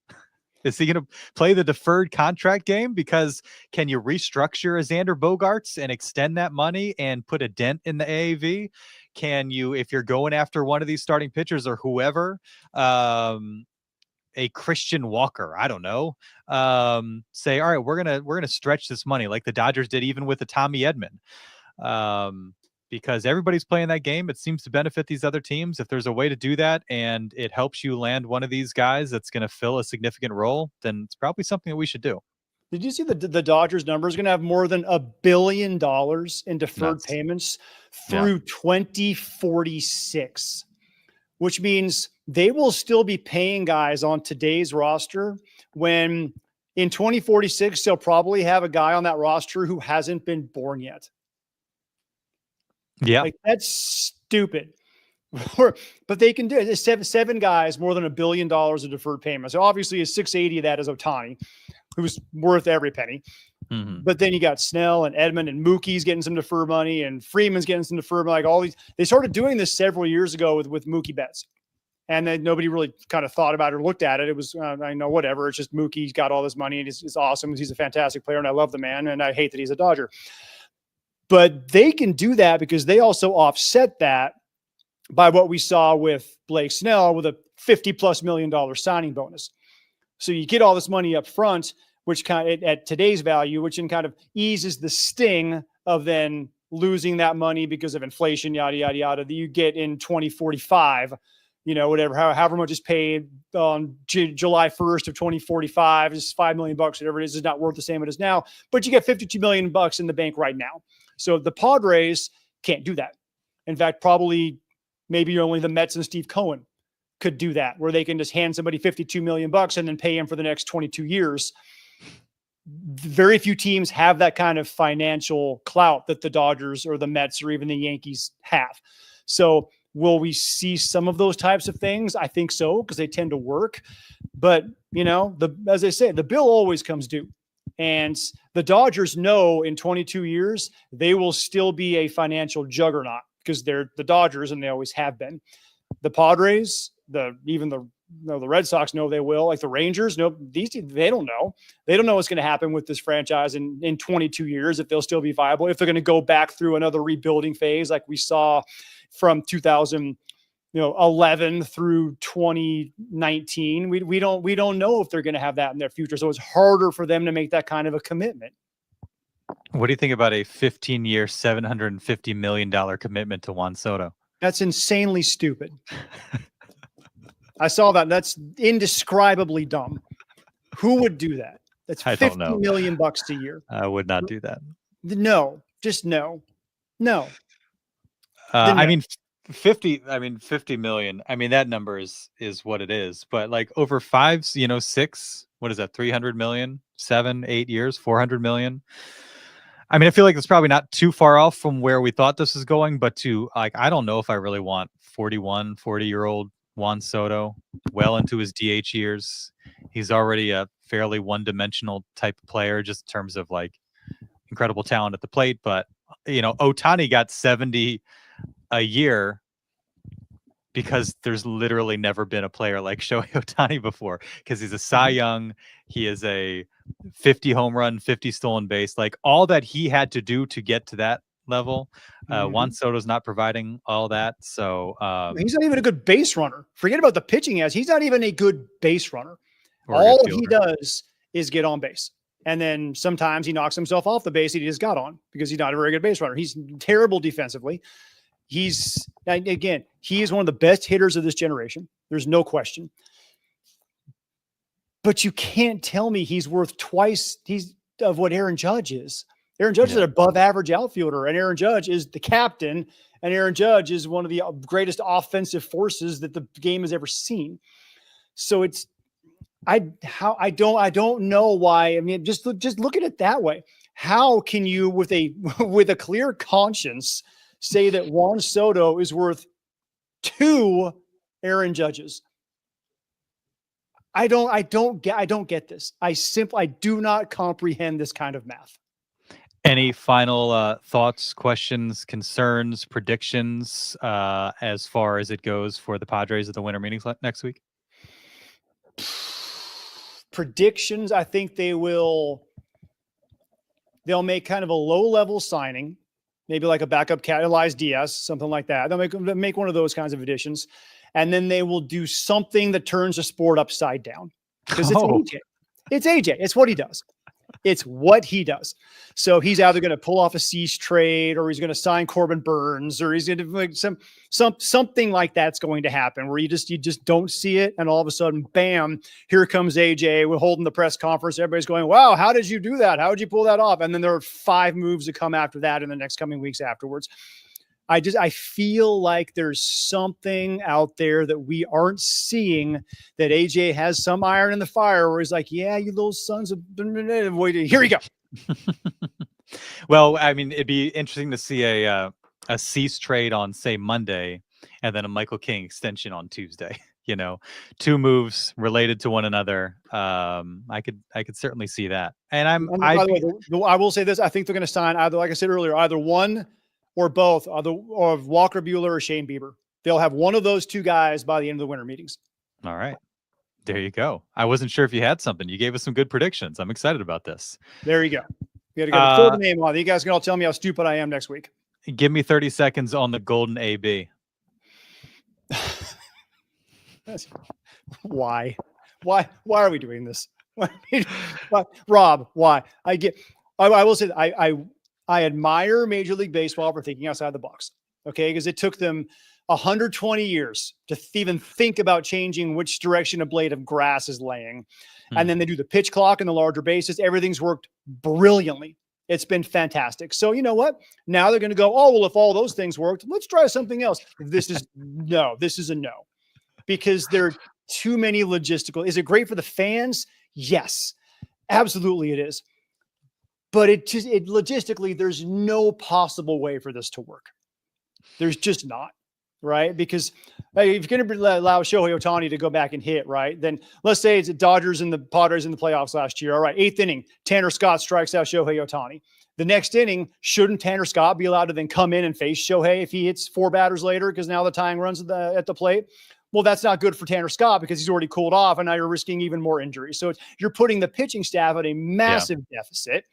Is he going to play the deferred contract game? Because can you restructure a Xander Bogaerts and extend that money and put a dent in the AAV? Can you, if you're going after one of these starting pitchers or whoever, a Christian Walker, I don't know, say, all right, we're gonna stretch this money like the Dodgers did even with the Tommy Edman, because everybody's playing that game. It seems to benefit these other teams. If there's a way to do that and it helps you land one of these guys that's going to fill a significant role, then it's probably something that we should do. Did you see the Dodgers number is going to have more than $1 billion in deferred payments through 2046, which means they will still be paying guys on today's roster when in 2046, they'll probably have a guy on that roster who hasn't been born yet. Yeah. Like, that's stupid. But they can do it. Seven guys, more than $1 billion of deferred payments. So obviously, a 680 of that is Ohtani, who's worth every penny. Mm-hmm. But then you got Snell and Edman and Mookie's getting some deferred money, and Freeman's getting some deferred money. Like all these, they started doing this several years ago with Mookie Betts, and then nobody really kind of thought about it or looked at it. It was, I know, whatever. It's just Mookie's got all this money, and it's awesome. He's a fantastic player, and I love the man, and I hate that he's a Dodger. But they can do that because they also offset that by what we saw with Blake Snell with a $50+ million signing bonus. So you get all this money up front, which kind of at today's value, which kind of eases the sting of then losing that money because of inflation, yada, yada, yada, that you get in 2045, whatever, however much is paid on July 1st of 2045 is $5 million, whatever it is not worth the same it is now, but you get $52 million in the bank right now. So the Padres can't do that. In fact, probably maybe only the Mets and Steve Cohen could do that, where they can just hand somebody $52 million and then pay him for the next 22 years. Very few teams have that kind of financial clout that the Dodgers or the Mets or even the Yankees have. So will we see some of those types of things? I think so, because they tend to work. But, as I say, the bill always comes due. And The Dodgers know in 22 years, they will still be a financial juggernaut because they're the Dodgers and they always have been. The Padres, even the Red Sox know they will. Like the Rangers, no, they don't know. They don't know what's going to happen with this franchise in 22 years, if they'll still be viable, if they're going to go back through another rebuilding phase like we saw from 2011 through 2019. We don't know if they're going to have that in their future. So it's harder for them to make that kind of a commitment. What do you think about a 15-year, $750 million commitment to Juan Soto? That's insanely stupid. I saw that. That's indescribably dumb. Who would do that? That's $50 million a year. I would not do that. No, just no. I mean, 50 million. I mean, that number is what it is. But like over 5, 6, what is that? 300 million, 7, 8 years, 400 million. I mean, I feel like it's probably not too far off from where we thought this was going, but I don't know if I really want 40-year-old Juan Soto well into his DH years. He's already a fairly one-dimensional type of player, just in terms of like incredible talent at the plate. But, Ohtani got 70 a year because there's literally never been a player like Shohei Ohtani before, because he's a Cy Young. He is a 50 home run, 50 stolen base, like all that he had to do to get to that level. Juan Soto's not providing all that. So he's not even a good base runner. Forget about the pitching he has. He's not even a good base runner. All he does is get on base. And then sometimes he knocks himself off the base he just got on because he's not a very good base runner. He's terrible defensively. He is one of the best hitters of this generation. There's no question. But you can't tell me he's worth twice of what Aaron Judge is. Aaron Judge is an above average outfielder, and Aaron Judge is the captain, and Aaron Judge is one of the greatest offensive forces that the game has ever seen. So I don't know why. I mean, just look at it that way. How can you, with a clear conscience, say that Juan Soto is worth 2 Aaron Judges? I don't get this. I do not comprehend this kind of math. Any final thoughts, questions, concerns, predictions as far as it goes for the Padres at the winter meetings next week? Predictions, I think they'll make kind of a low-level signing, maybe like a backup Elias Diaz, something like that. They'll make one of those kinds of additions. And then they will do something that turns the sport upside down. Because it's AJ. It's AJ. It's what he does. It's what he does. So he's either going to pull off a Cease trade, or he's going to sign Corbin Burns, or he's going to like something like that's going to happen where you just don't see it. And all of a sudden, bam, here comes AJ. We're holding the press conference. Everybody's going, wow, how did you do that? How did you pull that off? And then there are 5 moves that come after that in the next coming weeks afterwards. I feel like there's something out there that we aren't seeing, that AJ has some iron in the fire where he's like, yeah, you little sons of, here we go. Well, I mean, it'd be interesting to see a Cease trade on, say, Monday, and then a Michael King extension on Tuesday. 2 moves related to one another. I could certainly see that. And by the way, I will say this: I think they're going to sign either, like I said earlier, either one or both, or Walker Buehler or Shane Bieber. They'll have one of those 2 guys by the end of the winter meetings. All right. There you go. I wasn't sure if you had something. You gave us some good predictions. I'm excited about this. There you go. You got to go throw the name on. You guys can all tell me how stupid I am next week. Give me 30 seconds on the golden AB. Why are we doing this? Rob, why? I will say that I admire Major League Baseball for thinking outside the box. Okay. Because it took them 120 years to even think about changing which direction a blade of grass is laying. And then they do the pitch clock and the larger bases. Everything's worked brilliantly. It's been fantastic. So you know what? Now they're going to go, oh, well, if all those things worked, let's try something else. This is a no, because there are too many logistical. Is it great for the fans? Yes, absolutely it is. But it logistically, there's no possible way for this to work. There's just not. right? Because if you're going to allow Shohei Ohtani to go back and hit, right, then let's say it's the Dodgers and the Padres in the playoffs last year. All right, 8th inning, Tanner Scott strikes out Shohei Ohtani. The next inning, shouldn't Tanner Scott be allowed to then come in and face Shohei if he hits 4 batters later because now the tying runs at the plate? Well, that's not good for Tanner Scott because he's already cooled off, and now you're risking even more injuries. So you're putting the pitching staff at a massive deficit.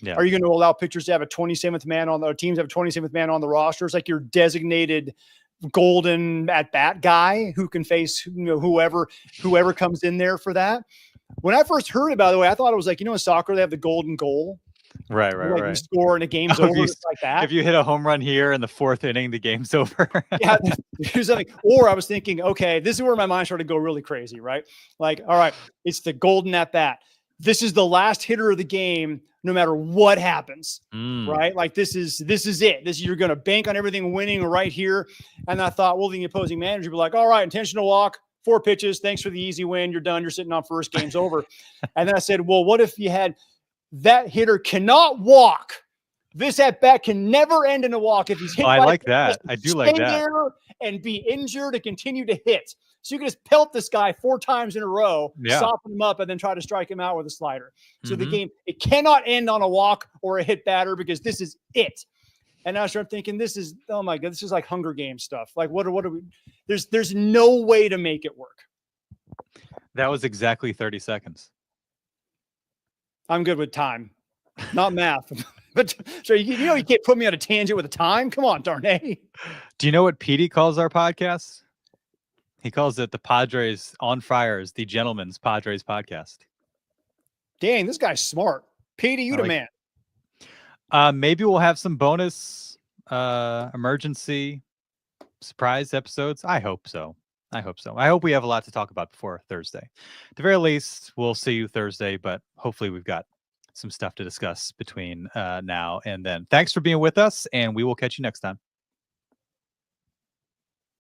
Yeah. Are you going to allow pitchers to have a 27th man on the teams have a 27th man on the roster? It's like your designated golden at bat guy who can face whoever comes in there for that. When I first heard it, by the way, I thought it was like, in soccer, they have the golden goal. Right. You score and the game's over. Like that. If you hit a home run here in the 4th inning, the game's over. Yeah, do something. Or I was thinking, okay, this is where my mind started to go really crazy, right? Like, all right, it's the golden at bat. This is the last hitter of the game, no matter what happens, right? Like this is it. You're going to bank on everything winning right here. And I thought, well, the opposing manager would be like, all right, intentional walk, 4 pitches. Thanks for the easy win. You're done. You're sitting on first. Game's over. And then I said, well, what if you had that hitter cannot walk? This at bat can never end in a walk if he's hit. I like that. I do like that. There and be injured and continue to hit. So you can just pelt this guy 4 times in a row, soften him up, and then try to strike him out with a slider. So the game, it cannot end on a walk or a hit batter because this is it. And I start thinking, this is, oh my God, this is like Hunger Games stuff. Like what are we? There's no way to make it work. That was exactly 30 seconds. I'm good with time, not math. But so you can't put me on a tangent with a time. Come on, Darnay. Do you know what Petey calls our podcast? He calls it the Padres on Friars, the Gentleman's Padres podcast. Dang, this guy's smart. Petey, you the man. Maybe we'll have some bonus emergency surprise episodes. I hope so. I hope we have a lot to talk about before Thursday. At the very least, we'll see you Thursday, but hopefully we've got some stuff to discuss between now and then. Thanks for being with us, and we will catch you next time.